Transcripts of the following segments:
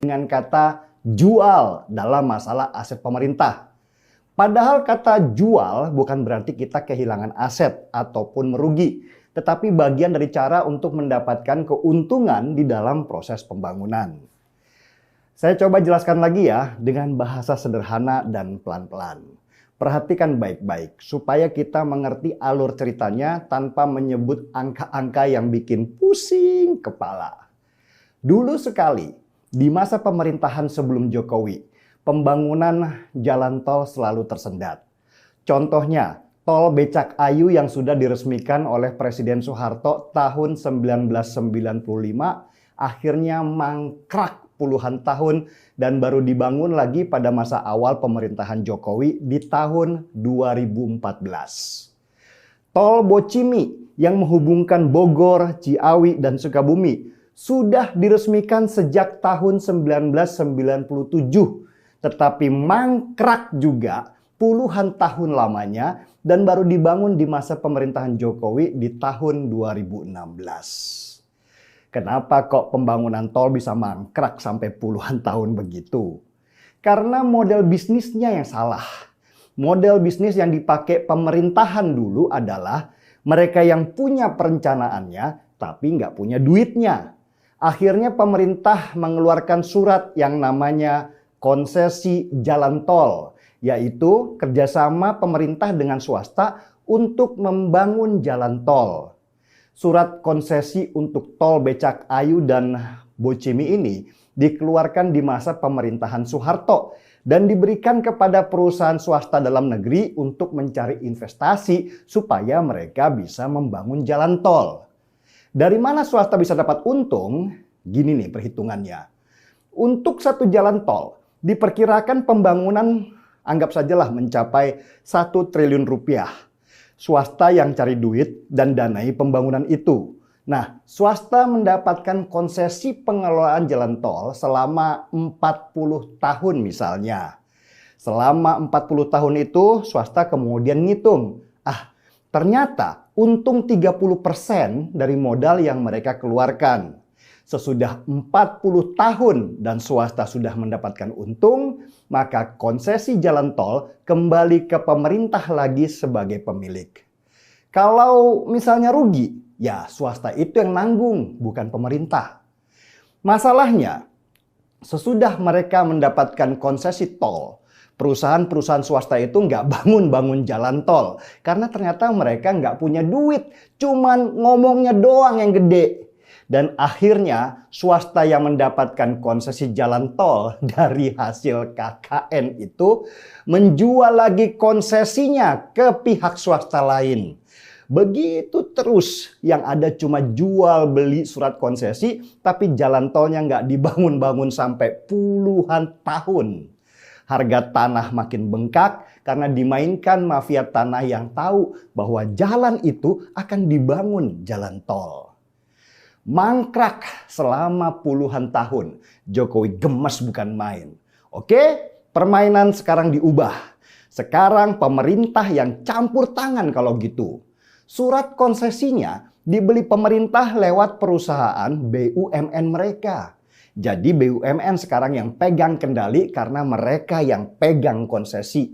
dengan kata jual dalam masalah aset pemerintah. Padahal kata jual bukan berarti kita kehilangan aset ataupun merugi, tetapi bagian dari cara untuk mendapatkan keuntungan di dalam proses pembangunan. Saya coba jelaskan lagi ya dengan bahasa sederhana dan pelan-pelan. Perhatikan baik-baik supaya kita mengerti alur ceritanya tanpa menyebut angka-angka yang bikin pusing kepala. Dulu sekali, di masa pemerintahan sebelum Jokowi, pembangunan jalan tol selalu tersendat. Contohnya, tol Becak Ayu yang sudah diresmikan oleh Presiden Soeharto tahun 1995 akhirnya mangkrak puluhan tahun dan baru dibangun lagi pada masa awal pemerintahan Jokowi di tahun 2014. Tol Bocimi yang menghubungkan Bogor, Ciawi, dan Sukabumi sudah diresmikan sejak tahun 1997, tetapi mangkrak juga puluhan tahun lamanya dan baru dibangun di masa pemerintahan Jokowi di tahun 2016. Kenapa kok pembangunan tol bisa mangkrak sampai puluhan tahun begitu? Karena model bisnisnya yang salah. Model bisnis yang dipakai pemerintahan dulu adalah mereka yang punya perencanaannya tapi nggak punya duitnya. Akhirnya pemerintah mengeluarkan surat yang namanya konsesi jalan tol, yaitu kerjasama pemerintah dengan swasta untuk membangun jalan tol. Surat konsesi untuk tol Becak Ayu dan Bocimi ini dikeluarkan di masa pemerintahan Soeharto dan diberikan kepada perusahaan swasta dalam negeri untuk mencari investasi supaya mereka bisa membangun jalan tol. Dari mana swasta bisa dapat untung? Gini nih perhitungannya. Untuk satu jalan tol, diperkirakan pembangunan anggap sajalah mencapai 1 triliun rupiah. Swasta yang cari duit dan danai pembangunan itu. Nah, swasta mendapatkan konsesi pengelolaan jalan tol selama 40 tahun misalnya. Selama 40 tahun itu, swasta kemudian ngitung. Ternyata untung 30% dari modal yang mereka keluarkan. Sesudah 40 tahun dan swasta sudah mendapatkan untung, maka konsesi jalan tol kembali ke pemerintah lagi sebagai pemilik. Kalau misalnya rugi, ya swasta itu yang nanggung, bukan pemerintah. Masalahnya, sesudah mereka mendapatkan konsesi tol, perusahaan-perusahaan swasta itu nggak bangun-bangun jalan tol. Karena ternyata mereka nggak punya duit. Cuman ngomongnya doang yang gede. Dan akhirnya swasta yang mendapatkan konsesi jalan tol dari hasil KKN itu menjual lagi konsesinya ke pihak swasta lain. Begitu terus, yang ada cuma jual beli surat konsesi tapi jalan tolnya nggak dibangun-bangun sampai puluhan tahun. Harga tanah makin bengkak karena dimainkan mafia tanah yang tahu bahwa jalan itu akan dibangun jalan tol. Mangkrak selama puluhan tahun. Jokowi gemes bukan main. Oke, permainan sekarang diubah. Sekarang pemerintah yang campur tangan kalau gitu. Surat konsesinya dibeli pemerintah lewat perusahaan BUMN mereka. Jadi BUMN sekarang yang pegang kendali karena mereka yang pegang konsesi.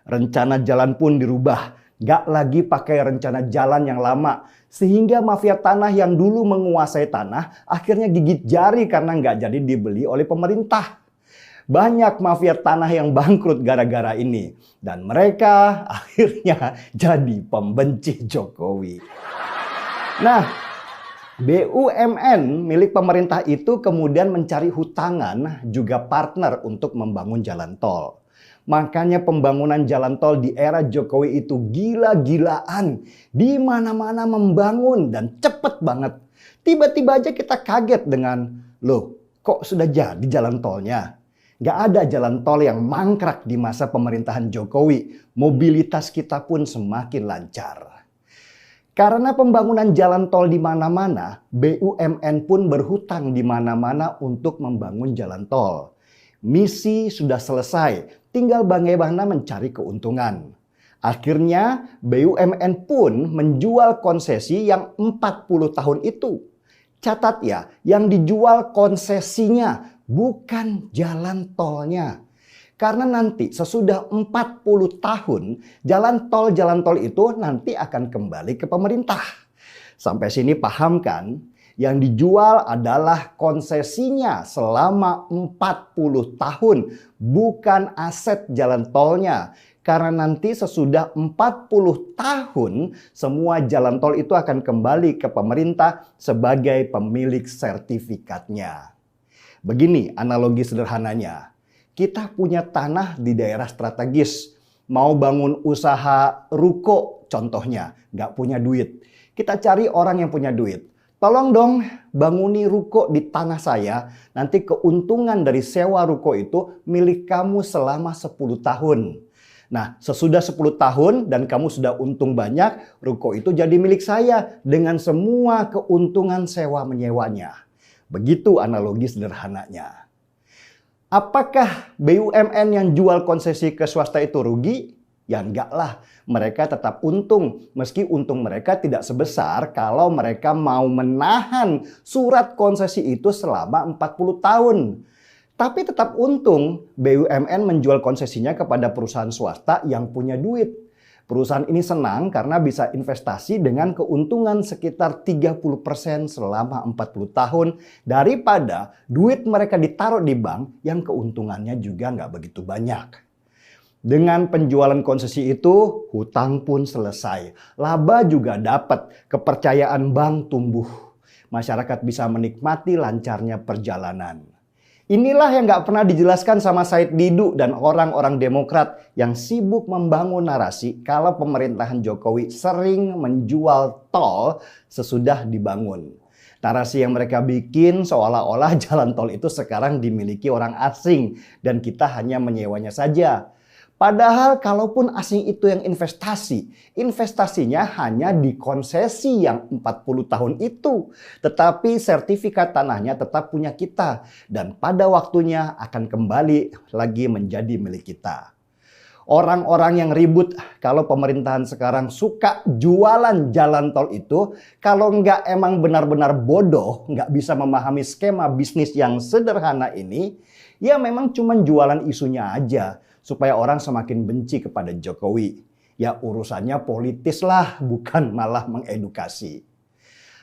Rencana jalan pun dirubah. Gak lagi pakai rencana jalan yang lama. Sehingga mafia tanah yang dulu menguasai tanah akhirnya gigit jari karena gak jadi dibeli oleh pemerintah. Banyak mafia tanah yang bangkrut gara-gara ini. Dan mereka akhirnya jadi pembenci Jokowi. Nah, BUMN milik pemerintah itu kemudian mencari hutangan juga partner untuk membangun jalan tol. Makanya pembangunan jalan tol di era Jokowi itu gila-gilaan. Di mana-mana membangun dan cepet banget. Tiba-tiba aja kita kaget dengan, loh kok sudah jadi jalan tolnya? Gak ada jalan tol yang mangkrak di masa pemerintahan Jokowi. Mobilitas kita pun semakin lancar. Karena pembangunan jalan tol di mana-mana, BUMN pun berhutang di mana-mana untuk membangun jalan tol. Misi sudah selesai, tinggal bagaimana mencari keuntungan. Akhirnya BUMN pun menjual konsesi yang 40 tahun itu. Catat ya, yang dijual konsesinya bukan jalan tolnya. Karena nanti sesudah 40 tahun, jalan tol itu nanti akan kembali ke pemerintah. Sampai sini paham kan? Yang dijual adalah konsesinya selama 40 tahun, bukan aset jalan tolnya. Karena nanti sesudah 40 tahun, semua jalan tol itu akan kembali ke pemerintah sebagai pemilik sertifikatnya. Begini analogi sederhananya. Kita punya tanah di daerah strategis. Mau bangun usaha ruko contohnya, nggak punya duit. Kita cari orang yang punya duit. Tolong dong banguni ruko di tanah saya. Nanti keuntungan dari sewa ruko itu milik kamu selama 10 tahun. Nah, sesudah 10 tahun dan kamu sudah untung banyak, ruko itu jadi milik saya dengan semua keuntungan sewa menyewanya. Begitu analogi sederhananya. Apakah BUMN yang jual konsesi ke swasta itu rugi? Ya enggak lah, mereka tetap untung. Meski untung mereka tidak sebesar kalau mereka mau menahan surat konsesi itu selama 40 tahun. Tapi tetap untung BUMN menjual konsesinya kepada perusahaan swasta yang punya duit. Perusahaan ini senang karena bisa investasi dengan keuntungan sekitar 30% selama 40 tahun daripada duit mereka ditaruh di bank yang keuntungannya juga nggak begitu banyak. Dengan penjualan konsesi itu, hutang pun selesai. Laba juga dapat, kepercayaan bank tumbuh. Masyarakat bisa menikmati lancarnya perjalanan. Inilah yang gak pernah dijelaskan sama Said Didu dan orang-orang Demokrat yang sibuk membangun narasi kalau pemerintahan Jokowi sering menjual tol sesudah dibangun. Narasi yang mereka bikin seolah-olah jalan tol itu sekarang dimiliki orang asing dan kita hanya menyewanya saja. Padahal kalaupun asing itu yang investasinya hanya di konsesi yang 40 tahun itu. Tetapi sertifikat tanahnya tetap punya kita. Dan pada waktunya akan kembali lagi menjadi milik kita. Orang-orang yang ribut kalau pemerintahan sekarang suka jualan jalan tol itu, kalau nggak emang benar-benar bodoh, nggak bisa memahami skema bisnis yang sederhana ini, ya memang cuma jualan isunya aja. Supaya orang semakin benci kepada Jokowi. Ya urusannya politis lah, bukan malah mengedukasi.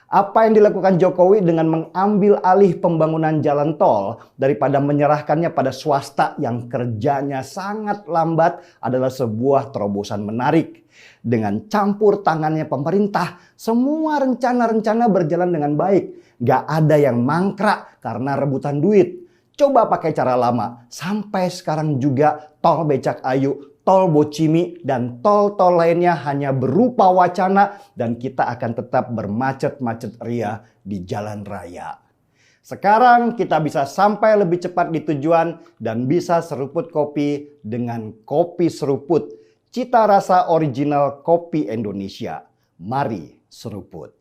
Apa yang dilakukan Jokowi dengan mengambil alih pembangunan jalan tol daripada menyerahkannya pada swasta yang kerjanya sangat lambat adalah sebuah terobosan menarik. Dengan campur tangannya pemerintah, semua rencana-rencana berjalan dengan baik. Gak ada yang mangkrak karena rebutan duit. Coba pakai cara lama. Sampai sekarang juga tol Becak Ayu, tol Bocimi, dan tol-tol lainnya hanya berupa wacana dan kita akan tetap bermacet-macet ria di jalan raya. Sekarang kita bisa sampai lebih cepat di tujuan dan bisa seruput kopi dengan kopi seruput. Cita rasa original kopi Indonesia. Mari seruput.